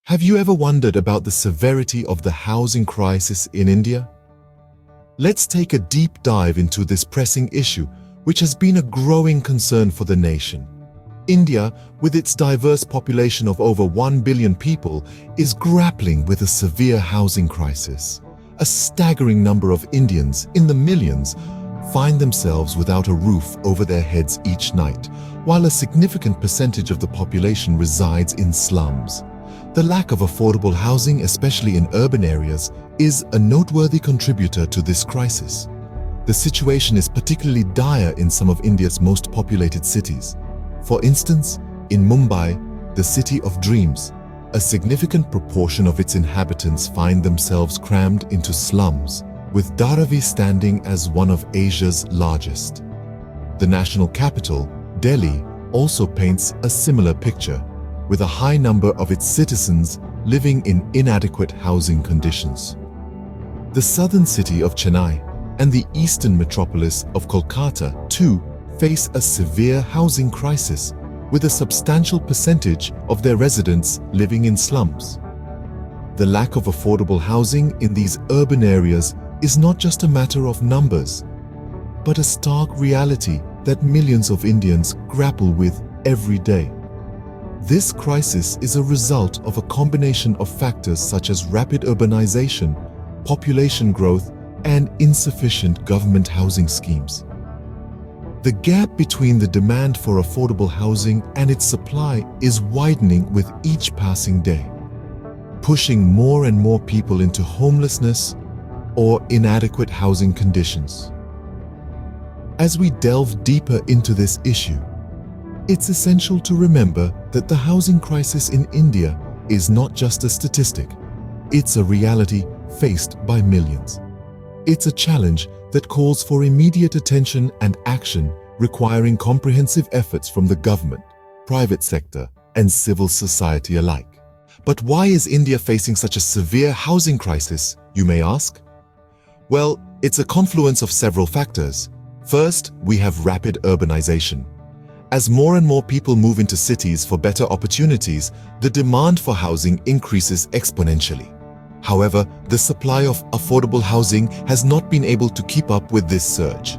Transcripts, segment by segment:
Have you ever wondered about the severity of the housing crisis in India? Let's take a deep dive into this pressing issue, which has been a growing concern for the nation. India, with its diverse population of over 1 billion people, is grappling with a severe housing crisis. A staggering number of Indians, in the millions, find themselves without a roof over their heads each night, while a significant percentage of the population resides in slums. The lack of affordable housing, especially in urban areas, is a noteworthy contributor to this crisis. The situation is particularly dire in some of India's most populated cities. For instance, in Mumbai, the city of dreams, a significant proportion of its inhabitants find themselves crammed into slums, with Dharavi standing as one of Asia's largest. The national capital, Delhi, also paints a similar picture, with a high number of its citizens living in inadequate housing conditions. The southern city of Chennai and the eastern metropolis of Kolkata, too, face a severe housing crisis, with a substantial percentage of their residents living in slums. The lack of affordable housing in these urban areas is not just a matter of numbers, but a stark reality that millions of Indians grapple with every day. This crisis is a result of a combination of factors such as rapid urbanization, population growth, and insufficient government housing schemes. The gap between the demand for affordable housing and its supply is widening with each passing day, pushing more and more people into homelessness or inadequate housing conditions. As we delve deeper into this issue, it's essential to remember that the housing crisis in India is not just a statistic. It's a reality faced by millions. It's a challenge that calls for immediate attention and action, requiring comprehensive efforts from the government, private sector, and civil society alike. But why is India facing such a severe housing crisis, you may ask? Well, it's a confluence of several factors. First, we have rapid urbanization. As more and more people move into cities for better opportunities, the demand for housing increases exponentially. However, the supply of affordable housing has not been able to keep up with this surge.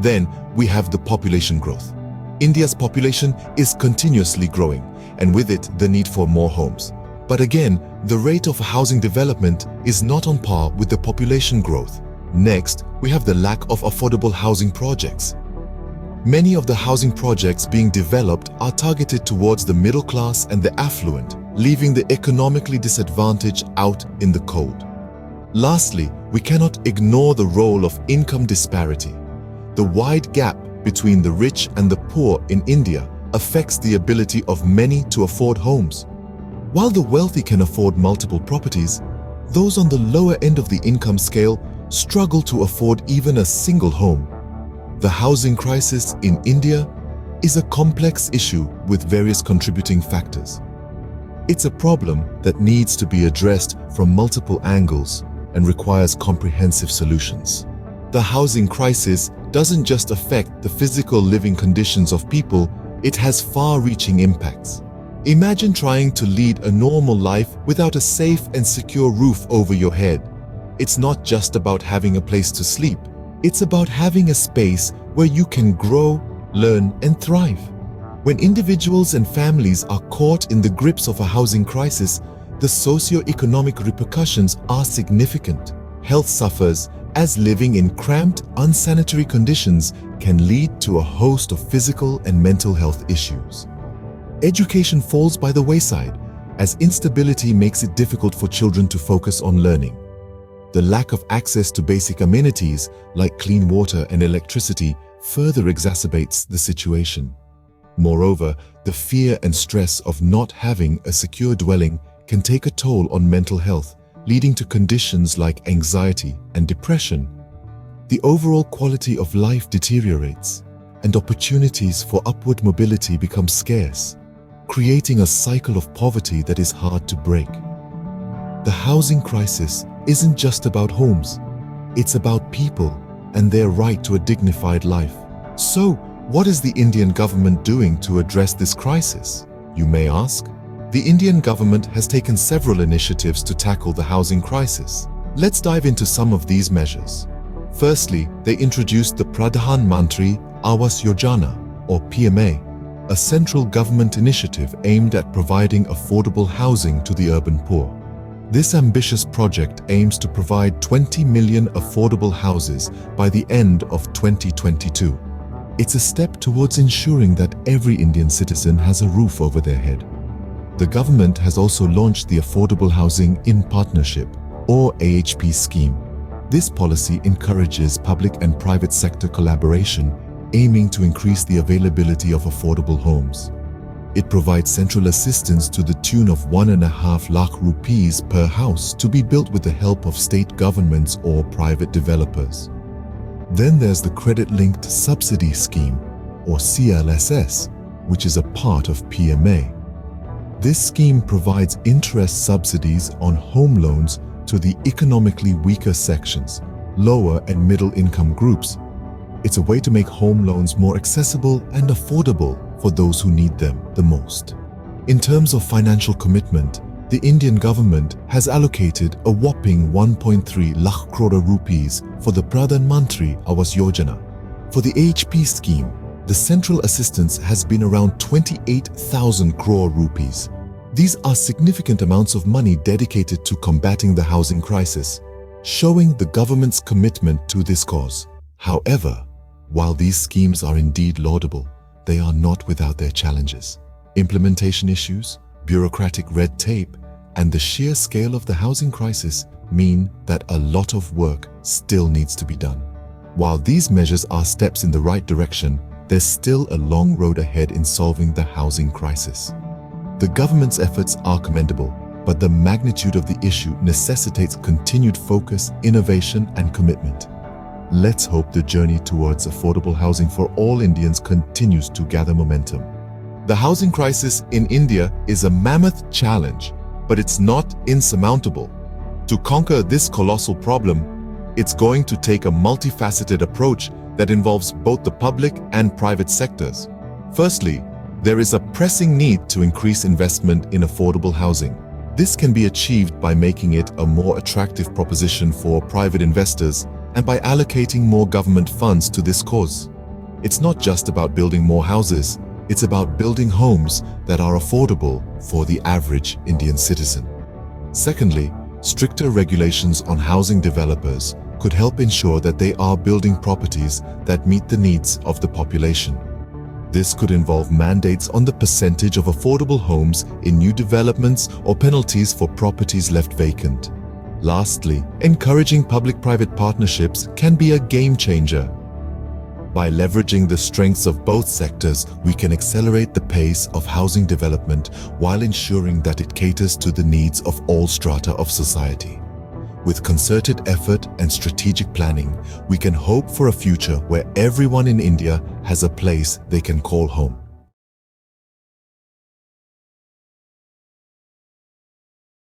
Then, we have the population growth. India's population is continuously growing, and with it, the need for more homes. But again, the rate of housing development is not on par with the population growth. Next, we have the lack of affordable housing projects. Many of the housing projects being developed are targeted towards the middle class and the affluent, leaving the economically disadvantaged out in the cold. Lastly, we cannot ignore the role of income disparity. The wide gap between the rich and the poor in India affects the ability of many to afford homes. While the wealthy can afford multiple properties, those on the lower end of the income scale struggle to afford even a single home. The housing crisis in India is a complex issue with various contributing factors. It's a problem that needs to be addressed from multiple angles and requires comprehensive solutions. The housing crisis doesn't just affect the physical living conditions of people, it has far-reaching impacts. Imagine trying to lead a normal life without a safe and secure roof over your head. It's not just about having a place to sleep. It's about having a space where you can grow, learn, and thrive. When individuals and families are caught in the grips of a housing crisis, the socio-economic repercussions are significant. Health suffers, as living in cramped, unsanitary conditions can lead to a host of physical and mental health issues. Education falls by the wayside, as instability makes it difficult for children to focus on learning. The lack of access to basic amenities like clean water and electricity further exacerbates the situation. Moreover, the fear and stress of not having a secure dwelling can take a toll on mental health, leading to conditions like anxiety and depression. The overall quality of life deteriorates, and opportunities for upward mobility become scarce, creating a cycle of poverty that is hard to break. The housing crisis isn't just about homes, it's about people and their right to a dignified life. So, what is the Indian government doing to address this crisis, you may ask? the Indian government has taken several initiatives to tackle the housing crisis. Let's dive into some of these measures. Firstly, they introduced the Pradhan Mantri Awas Yojana, or PMA, a central government initiative aimed at providing affordable housing to the urban poor. This ambitious project aims to provide 20 million affordable houses by the end of 2022. It's a step towards ensuring that every Indian citizen has a roof over their head. The government has also launched the Affordable Housing in Partnership, or AHP scheme. This policy encourages public and private sector collaboration, aiming to increase the availability of affordable homes. It provides central assistance to the tune of 1.5 lakh rupees per house to be built with the help of state governments or private developers. Then there's the Credit-Linked Subsidy Scheme, or CLSS, which is a part of PMA. This scheme provides interest subsidies on home loans to the economically weaker sections, lower and middle income groups. It's a way to make home loans more accessible and affordable for those who need them the most. In terms of financial commitment, the Indian government has allocated a whopping 1.3 lakh crore rupees for the Pradhan Mantri Awas Yojana. For the AHP scheme, the central assistance has been around 28,000 crore rupees. These are significant amounts of money dedicated to combating the housing crisis, showing the government's commitment to this cause. However, while these schemes are indeed laudable, they are not without their challenges. Implementation issues, bureaucratic red tape, and the sheer scale of the housing crisis mean that a lot of work still needs to be done. While these measures are steps in the right direction, there's still a long road ahead in solving the housing crisis. The government's efforts are commendable, but the magnitude of the issue necessitates continued focus, innovation, and commitment. Let's hope the journey towards affordable housing for all Indians continues to gather momentum. The housing crisis in India is a mammoth challenge, but it's not insurmountable. To conquer this colossal problem, it's going to take a multifaceted approach that involves both the public and private sectors. Firstly, there is a pressing need to increase investment in affordable housing. This can be achieved by making it a more attractive proposition for private investors and by allocating more government funds to this cause. It's not just about building more houses, it's about building homes that are affordable for the average Indian citizen. Secondly, stricter regulations on housing developers could help ensure that they are building properties that meet the needs of the population. This could involve mandates on the percentage of affordable homes in new developments or penalties for properties left vacant. Lastly, encouraging public-private partnerships can be a game changer. By leveraging the strengths of both sectors, we can accelerate the pace of housing development while ensuring that it caters to the needs of all strata of society. With concerted effort and strategic planning, we can hope for a future where everyone in India has a place they can call home.